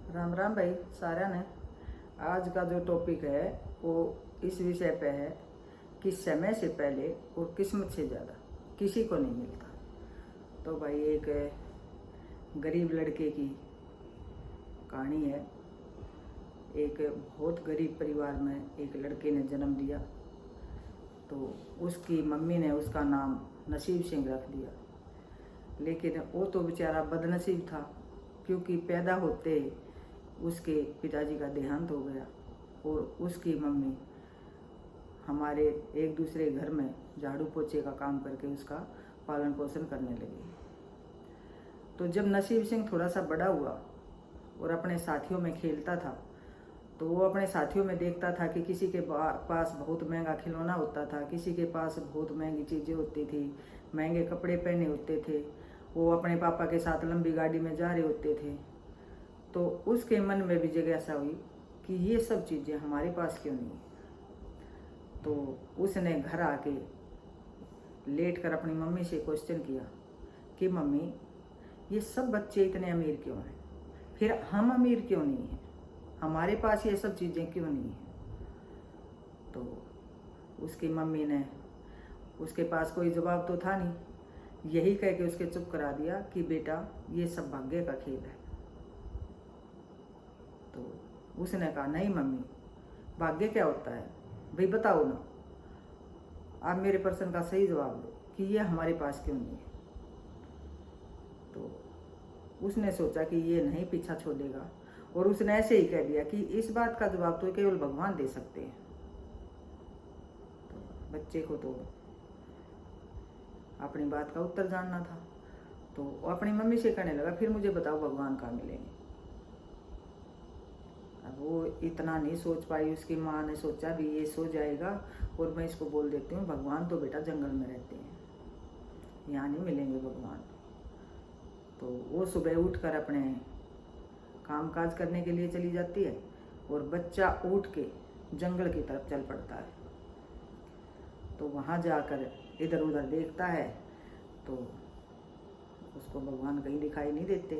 राम राम भाई सारा ने। आज का जो टॉपिक है वो इस विषय पे है कि समय से पहले और किस्मत से ज़्यादा किसी को नहीं मिलता। तो भाई एक गरीब लड़के की कहानी है। एक बहुत गरीब परिवार में एक लड़के ने जन्म लिया, तो उसकी मम्मी ने उसका नाम नसीब सिंह रख दिया। लेकिन वो तो बेचारा बदनसीब था, क्योंकि पैदा होते उसके पिताजी का देहांत हो गया और उसकी मम्मी हमारे एक दूसरे घर में झाड़ू पोछे का काम करके उसका पालन पोषण करने लगी। तो जब नसीब सिंह थोड़ा सा बड़ा हुआ और अपने साथियों में खेलता था, तो वो अपने साथियों में देखता था कि किसी के पास बहुत महंगा खिलौना होता था, किसी के पास बहुत महंगी चीज़ें होती थी, महंगे कपड़े पहने होते थे, वो अपने पापा के साथ लंबी गाड़ी में जा रहे होते थे। तो उसके मन में भी जिज्ञासा हुई कि ये सब चीज़ें हमारे पास क्यों नहीं है। तो उसने घर आके लेट कर अपनी मम्मी से क्वेश्चन किया कि मम्मी, ये सब बच्चे इतने अमीर क्यों हैं, फिर हम अमीर क्यों नहीं हैं, हमारे पास ये सब चीज़ें क्यों नहीं हैं। तो उसकी मम्मी ने, उसके पास कोई जवाब तो था नहीं, यही कह के उसके चुप करा दिया कि बेटा ये सब भाग्य का खेल है। तो उसने कहा नहीं मम्मी, भाग्य क्या होता है भाई, बताओ ना, आप मेरे प्रश्न का सही जवाब दो कि ये हमारे पास क्यों नहीं है। तो उसने सोचा कि ये नहीं पीछा छोड़ेगा और उसने ऐसे ही कह दिया कि इस बात का जवाब तो केवल भगवान दे सकते हैं। तो बच्चे को तो अपनी बात का उत्तर जानना था, तो वो अपनी मम्मी से कहने लगा फिर मुझे बताओ भगवान कहाँ मिलेंगे। अब वो इतना नहीं सोच पाई, उसकी माँ ने सोचा भी ये सो जाएगा और मैं इसको बोल देती हूँ भगवान तो बेटा जंगल में रहते हैं, यहाँ नहीं मिलेंगे भगवान। तो वो सुबह उठकर अपने काम काज करने के लिए चली जाती है और बच्चा उठ के जंगल की तरफ चल पड़ता है। तो वहाँ जाकर इधर उधर देखता है तो उसको भगवान कहीं दिखाई नहीं देते।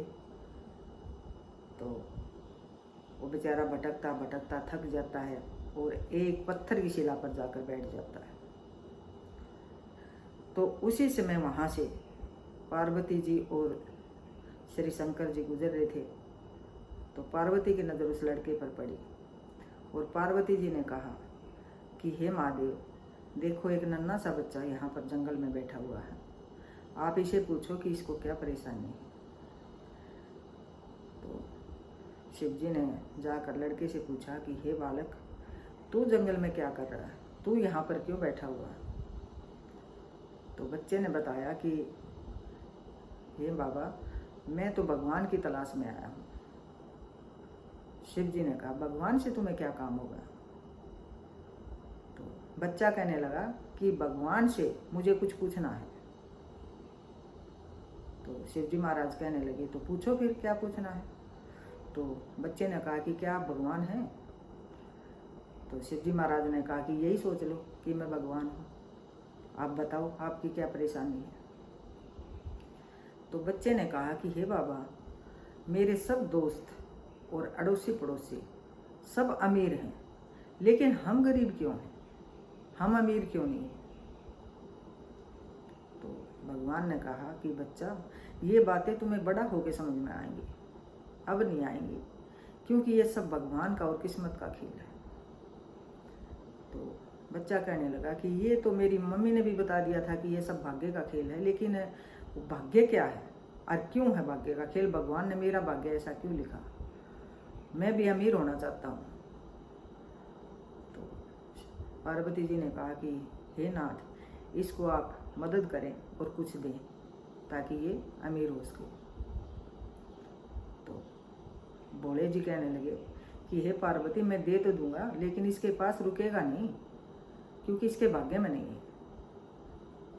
तो वो बेचारा भटकता भटकता थक जाता है और एक पत्थर की शिला पर जाकर बैठ जाता है। तो उसी समय वहाँ से पार्वती जी और श्री शंकर जी गुजर रहे थे। तो पार्वती की नज़र उस लड़के पर पड़ी और पार्वती जी ने कहा कि हे महादेव, देखो एक नन्हा सा बच्चा यहाँ पर जंगल में बैठा हुआ है, आप इसे पूछो कि इसको क्या परेशानी है। तो शिव जी ने जाकर लड़के से पूछा कि हे बालक, तू जंगल में क्या कर रहा है, तू यहाँ पर क्यों बैठा हुआ है। तो बच्चे ने बताया कि हे बाबा, मैं तो भगवान की तलाश में आया हूँ। शिव जी ने कहा भगवान से तुम्हें क्या काम होगा। तो बच्चा कहने लगा कि भगवान से मुझे कुछ पूछना है। तो शिव जी महाराज कहने लगे तो पूछो फिर क्या पूछना है। तो बच्चे ने कहा कि क्या आप भगवान हैं। तो शिव जी महाराज ने कहा कि यही सोच लो कि मैं भगवान हूँ, आप बताओ आपकी क्या परेशानी है। तो बच्चे ने कहा कि हे बाबा, मेरे सब दोस्त और अड़ोसी पड़ोसी सब अमीर हैं, लेकिन हम गरीब क्यों हैं, हम अमीर क्यों नहीं हैं। तो भगवान ने कहा कि बच्चा, ये बातें तुम्हें बड़ा होके समझ में आएंगी, अब नहीं आएंगी, क्योंकि ये सब भगवान का और किस्मत का खेल है। तो बच्चा कहने लगा कि ये तो मेरी मम्मी ने भी बता दिया था कि ये सब भाग्य का खेल है, लेकिन भाग्य क्या है और क्यों है भाग्य का खेल, भगवान ने मेरा भाग्य ऐसा क्यों लिखा, मैं भी अमीर होना चाहता हूँ। तो पार्वती जी ने कहा कि हे नाथ, इसको आप मदद करें और कुछ दें ताकि ये अमीर हो सके। तो भोले जी कहने लगे कि हे पार्वती, मैं दे तो दूंगा, लेकिन इसके पास रुकेगा नहीं, क्योंकि इसके भाग्य में नहीं है।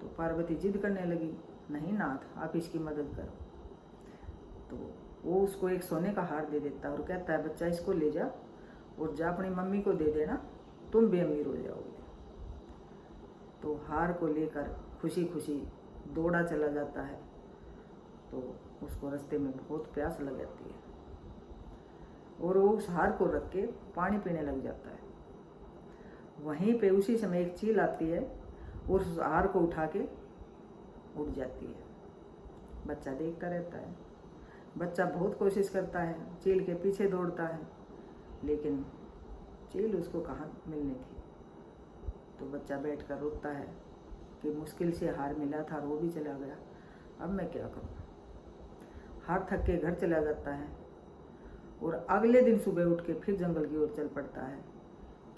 तो पार्वती जिद करने लगी, नहीं नाथ, आप इसकी मदद करो। तो वो उसको एक सोने का हार दे देता है और कहता है बच्चा, इसको ले जा और जा अपनी मम्मी को दे देना, तुम भी अमीर हो जाओगे। तो हार को लेकर खुशी खुशी दौड़ा चला जाता है। तो उसको रास्ते में बहुत प्यास लग जाती है। और वो उस हार को रख के पानी पीने लग जाता है। वहीं पे उसी समय एक चील आती है और उस हार को उठा के उड़ जाती है। बच्चा देखता रहता है। बच्चा बहुत कोशिश करता है, चील के पीछे दौड़ता है, लेकिन चील उसको कहाँ मिलनी थी। तो बच्चा बैठकर रोता है कि मुश्किल से हार मिला था और वो भी चला गया, अब मैं क्या करूँ। हार थक के घर चला जाता है और अगले दिन सुबह उठ के फिर जंगल की ओर चल पड़ता है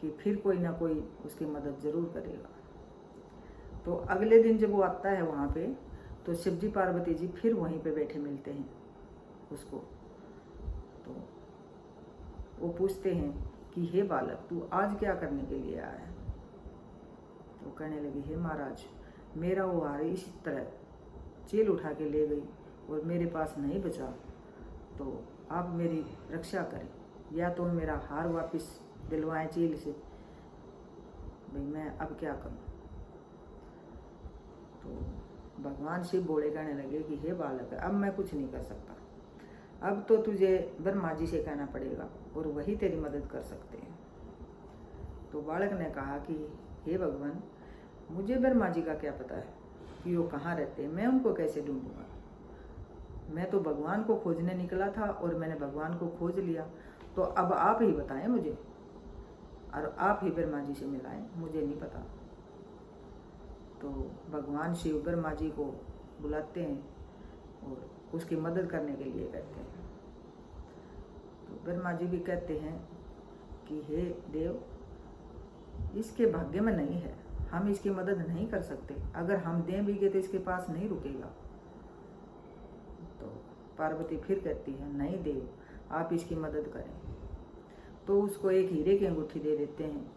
कि फिर कोई ना कोई उसकी मदद ज़रूर करेगा। तो अगले दिन जब वो आता है वहाँ पे, तो शिवजी पार्वती जी फिर वहीं पे बैठे मिलते हैं उसको। तो वो पूछते हैं कि हे बालक, तू आज क्या करने के लिए आया है। तो कहने लगी, हे महाराज, मेरा वो हार इसी तरह चील उठा के ले गई और मेरे पास नहीं बचा, तो आप मेरी रक्षा करें, या तो मेरा हार वापस दिलवाएं चील से। भाई मैं अब क्या करूं। तो भगवान शिव बोले, कहने लगे कि हे बालक, अब मैं कुछ नहीं कर सकता, अब तो तुझे ब्रह्मा जी से कहना पड़ेगा और वही तेरी मदद कर सकते हैं। तो बालक ने कहा कि हे भगवान, मुझे ब्रह्मा जी का क्या पता है कि वो कहाँ रहते हैं, मैं उनको कैसे ढूंढूंगा। मैं तो भगवान को खोजने निकला था और मैंने भगवान को खोज लिया, तो अब आप ही बताएं मुझे, और आप ही ब्रह्मा जी से मिलाएं, मुझे नहीं पता। तो भगवान शिव ब्रह्मा जी को बुलाते हैं और उसकी मदद करने के लिए कहते हैं। तो ब्रह्मा जी भी कहते हैं कि हे देव, इसके भाग्य में नहीं है, हम इसकी मदद नहीं कर सकते, अगर हम दें भी गए तो इसके पास नहीं रुकेगा। तो पार्वती फिर कहती है, नहीं देव, आप इसकी मदद करें। तो उसको एक हीरे की अंगूठी दे देते हैं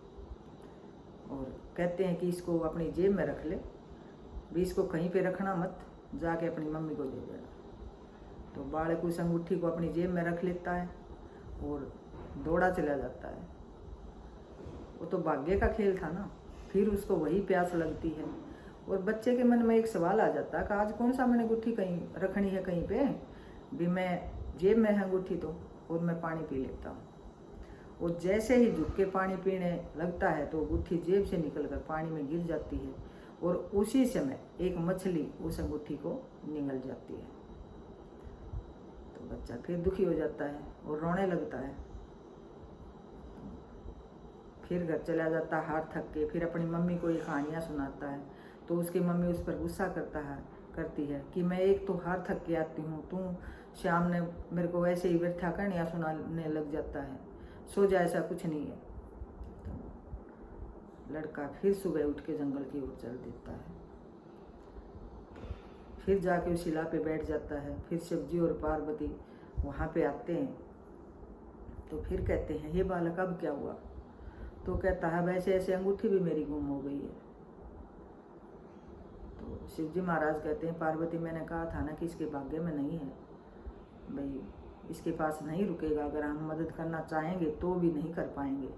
और कहते हैं कि इसको अपनी जेब में रख ले, भी इसको कहीं पे रखना मत, जाके अपनी मम्मी को दे देना। तो बालक उस अंगूठी को अपनी जेब में रख लेता है और दौड़ा चला जाता है। वो तो भाग्य का खेल था ना। फिर उसको वही प्यास लगती है और बच्चे के मन में एक सवाल आ जाता है कि आज कौन सा मैंने अंगूठी कहीं रखनी है, कहीं पे भी मैं जेब में है अंगूठी तो, और मैं पानी पी लेता हूँ। और जैसे ही झुक के पानी पीने लगता है तो अंगूठी जेब से निकलकर पानी में गिर जाती है और उसी समय एक मछली उस अंगूठी को निगल जाती है। तो बच्चा फिर दुखी हो जाता है और रोने लगता है। फिर घर चला जाता है हार थक के, फिर अपनी मम्मी को ये कहानियाँ सुनाता है। तो उसकी मम्मी उस पर गुस्सा करती है कि मैं एक तो हार थक के आती हूँ, तू शाम ने मेरे को ऐसे ही व्यर्था कहानियाँ सुनाने लग जाता है, सो जा, ऐसा कुछ नहीं है। तो लड़का फिर सुबह उठ के जंगल की ओर चल देता है। फिर जाके उस शिला पे बैठ जाता है। फिर शिवजी और पार्वती वहाँ पे आते हैं। तो फिर कहते हैं, हे बालक, अब क्या हुआ। तो कहता है, वैसे ऐसे अंगूठी भी मेरी गुम हो गई है। तो शिवजी महाराज कहते हैं, पार्वती, मैंने कहा था ना कि इसके भाग्य में नहीं है, भाई इसके पास नहीं रुकेगा, अगर हम मदद करना चाहेंगे तो भी नहीं कर पाएंगे।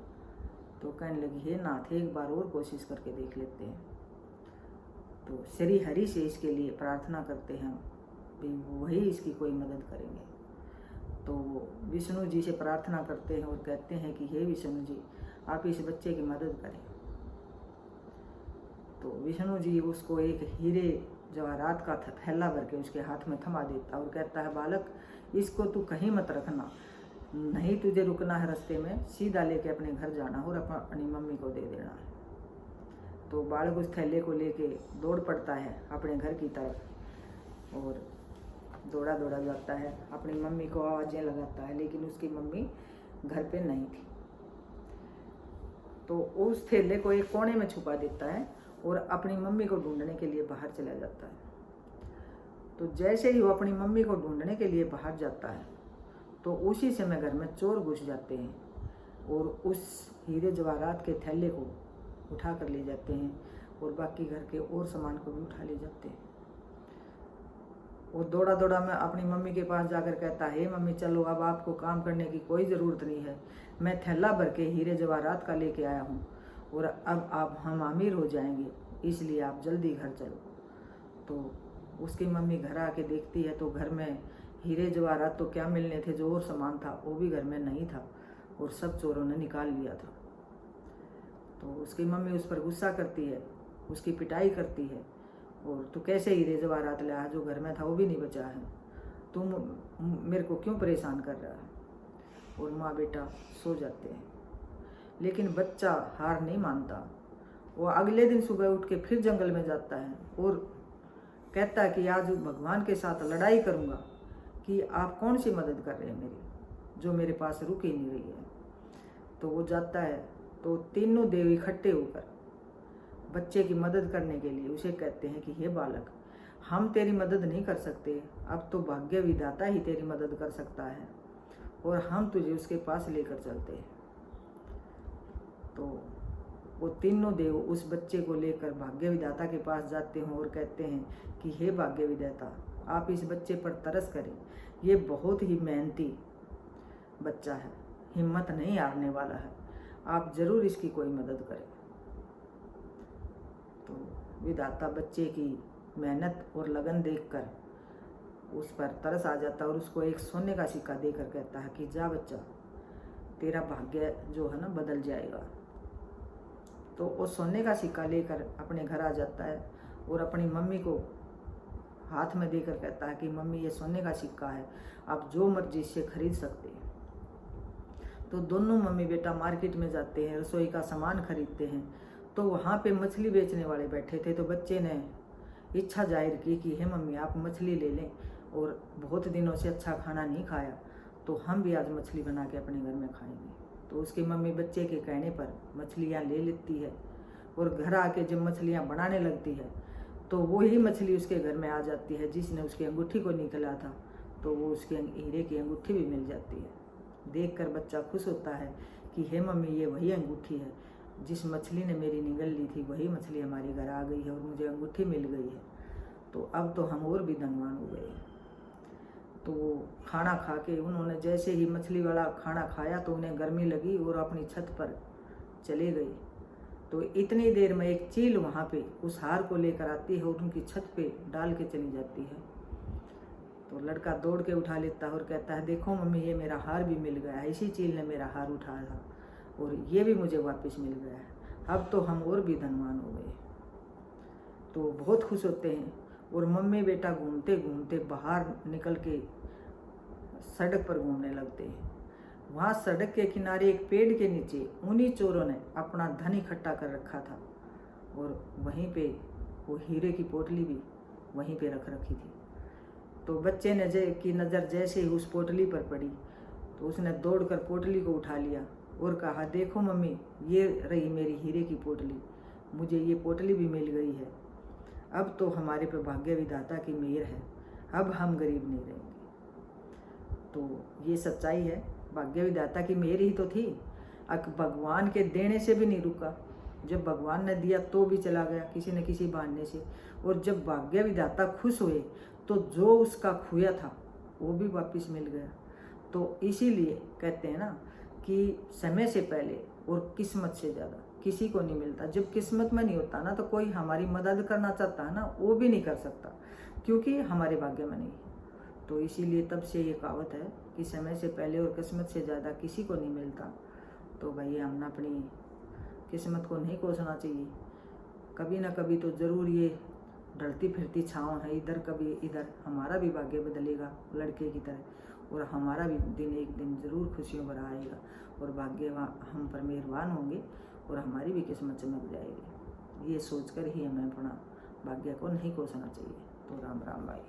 तो कहने लगी, हे नाथ, एक बार और कोशिश करके देख लेते हैं। तो श्री हरि से इसके लिए प्रार्थना करते हैं, भाई वही इसकी कोई मदद करेंगे। तो विष्णु जी से प्रार्थना करते हैं और कहते हैं कि हे विष्णु जी, आप इस बच्चे की मदद करें। तो विष्णु जी उसको एक हीरे जवाहरात का थैला भर के उसके हाथ में थमा देता और कहता है, बालक, इसको तू कहीं मत रखना, नहीं तुझे रुकना है रास्ते में, सीधा लेके अपने घर जाना और अपनी मम्मी को दे देना है। तो बालक उस थैले को लेके दौड़ पड़ता है अपने घर की तरफ और दौड़ा दौड़ा जाता है, अपनी मम्मी को आवाज़ें लगाता है, लेकिन उसकी मम्मी घर पे नहीं थी। तो उस थैले को एक कोने में छुपा देता है और अपनी मम्मी को ढूंढने के लिए बाहर चला जाता है। तो जैसे ही वो अपनी मम्मी को ढूंढने के लिए बाहर जाता है तो उसी समय घर में चोर घुस जाते हैं और उस हीरे जवाहरात के थैले को उठा कर ले जाते हैं और बाकी घर के और सामान को भी उठा ले जाते हैं। वो दौड़ा दौड़ा मैं अपनी मम्मी के पास जाकर कहता है, मम्मी चलो, अब आपको काम करने की कोई ज़रूरत नहीं है, मैं थैला भर के हीरे जवाहरात का लेके आया हूँ और अब हम अमीर हो जाएंगे, इसलिए आप जल्दी घर चलो। तो उसकी मम्मी घर आके देखती है तो घर में हीरे जवाहरात तो क्या मिलने थे, जो और सामान था वो भी घर में नहीं था और सब चोरों ने निकाल लिया था। तो उसकी मम्मी उस पर गुस्सा करती है, उसकी पिटाई करती है, और तू कैसे हीरे जवाहरात लाया, जो घर में था वो भी नहीं बचा है, तुम मेरे को क्यों परेशान कर रहा है। और माँ बेटा सो जाते हैं, लेकिन बच्चा हार नहीं मानता। वो अगले दिन सुबह उठ के फिर जंगल में जाता है और कहता है कि आज भगवान के साथ लड़ाई करूँगा कि आप कौन सी मदद कर रहे हैं मेरी, जो मेरे पास रुक ही नहीं रही है। तो वो जाता है तो तीनों देव इकट्ठे होकर बच्चे की मदद करने के लिए उसे कहते हैं कि हे बालक, हम तेरी मदद नहीं कर सकते, अब तो भाग्य विधाता ही तेरी मदद कर सकता है और हम तुझे उसके पास लेकर चलते हैं। तो वो तीनों देव उस बच्चे को लेकर भाग्य विधाता के पास जाते हैं और कहते हैं कि हे भाग्य विधाता, आप इस बच्चे पर तरस करें, ये बहुत ही मेहनती बच्चा है, हिम्मत नहीं हारने वाला है, आप जरूर इसकी कोई मदद करें। तो विधाता बच्चे की मेहनत और लगन देखकर उस पर तरस आ जाता है और उसको एक सोने का सिक्का देकर कहता है कि जा बच्चा, तेरा भाग्य जो है ना बदल जाएगा। तो वो सोने का सिक्का लेकर अपने घर आ जाता है और अपनी मम्मी को हाथ में देकर कहता है कि मम्मी ये सोने का सिक्का है, आप जो मर्जी इससे खरीद सकते हैं। तो दोनों मम्मी बेटा मार्केट में जाते हैं, रसोई का सामान खरीदते हैं। तो वहाँ पे मछली बेचने वाले बैठे थे, तो बच्चे ने इच्छा जाहिर की कि हे मम्मी आप मछली ले लें, और बहुत दिनों से अच्छा खाना नहीं खाया, तो हम भी आज मछली बना के अपने घर में खाएंगे। तो उसकी मम्मी बच्चे के कहने पर मछलियाँ ले लेती है और घर आके जब मछलियाँ बनाने लगती है तो वही मछली उसके घर में आ जाती है जिसने उसकी अंगूठी को निकला था। तो वो उसके हीरे की अंगूठी भी मिल जाती है। देखकर बच्चा खुश होता है कि हे मम्मी ये वही अंगूठी है, जिस मछली ने मेरी निगल ली थी वही मछली हमारे घर आ गई है और मुझे अंगूठी मिल गई है। तो अब तो हम और भी धनवान हो गए। तो वो खाना खा के उन्होंने जैसे ही मछली वाला खाना खाया तो उन्हें गर्मी लगी और अपनी छत पर चले गए। तो इतनी देर में एक चील वहाँ पे उस हार को लेकर आती है और उनकी छत पे डाल के चली जाती है। तो लड़का दौड़ के उठा लेता है और कहता है देखो मम्मी ये मेरा हार भी मिल गया है, इसी चील ने मेरा हार उठाया था और ये भी मुझे वापस मिल गया है, अब तो हम और भी धनवान हो गए। तो बहुत खुश होते हैं और मम्मी बेटा घूमते घूमते बाहर निकल के सड़क पर घूमने लगते हैं। वहाँ सड़क के किनारे एक पेड़ के नीचे उन्हीं चोरों ने अपना धन इकट्ठा कर रखा था और वहीं पे वो हीरे की पोटली भी वहीं पे रख रखी थी। तो बच्चे ने की नज़र जैसे ही उस पोटली पर पड़ी तो उसने दौड़कर पोटली को उठा लिया और कहा देखो मम्मी ये रही मेरी हीरे की पोटली, मुझे ये पोटली भी मिल गई है, अब तो हमारे पे भाग्य विधाता की मेहर है, अब हम गरीब नहीं रहेंगे। तो ये सच्चाई है, भाग्य विधाता की मेहर ही तो थी। भगवान के देने से भी नहीं रुका, जब भगवान ने दिया तो भी चला गया किसी न किसी बहाने से, और जब भाग्य विधाता खुश हुए तो जो उसका खोया था वो भी वापस मिल गया। तो इसीलिए कहते हैं ना कि समय से पहले और किस्मत से ज़्यादा किसी को नहीं मिलता। जब किस्मत में नहीं होता ना तो कोई हमारी मदद करना चाहता है ना वो भी नहीं कर सकता, क्योंकि हमारे भाग्य में नहीं। तो इसीलिए तब से ये कहावत है कि समय से पहले और किस्मत से ज़्यादा किसी को नहीं मिलता। तो भाई हमने अपनी किस्मत को नहीं कोसना चाहिए, कभी ना कभी तो ज़रूर ये ढलती फिरती छाँव है, इधर कभी इधर, हमारा भी भाग्य बदलेगा लड़के की तरह और हमारा भी दिन एक दिन ज़रूर खुशियों भरा आएगा और भाग्य हम पर मेहरबान होंगे और हमारी भी किस्मत चमक जाएगी। ये सोचकर ही हमें अपना भाग्य को नहीं कोसना चाहिए। तो राम राम भाई।